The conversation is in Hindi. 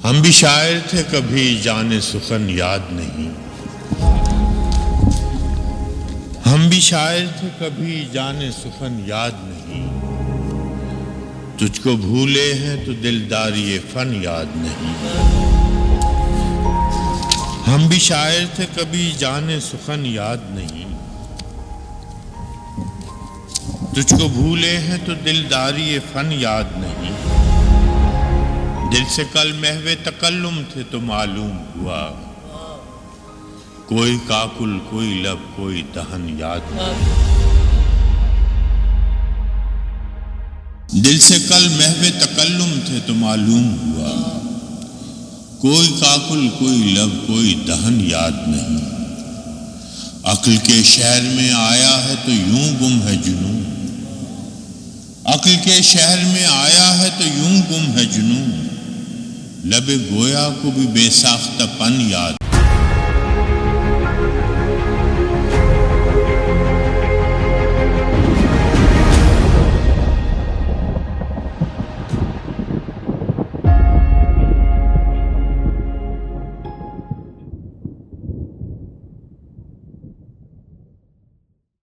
हम भी शायर थे कभी जाने सुखन याद नहीं। हम भी शायर थे कभी जाने सुखन याद नहीं। तुझको भूले हैं तो दिलदारी फन याद नहीं। हम भी शायर थे कभी जाने सुखन याद नहीं। तुझको भूले हैं तो दिलदारी फन याद नहीं। दिल से कल महवे तकल्लुम थे तो मालूम हुआ, कोई काकुल कोई लब कोई दहन याद नहीं। दिल से कल महवे तकल्लुम थे तो मालूम हुआ, कोई काकुल कोई लब कोई दहन याद नहीं। अक्ल के शहर में आया है तो यूं गुम है जुनून। अक्ल के शहर में आया है तो यूं गुम है जुनून। लबे गोया को भी बेसाख्तापन याद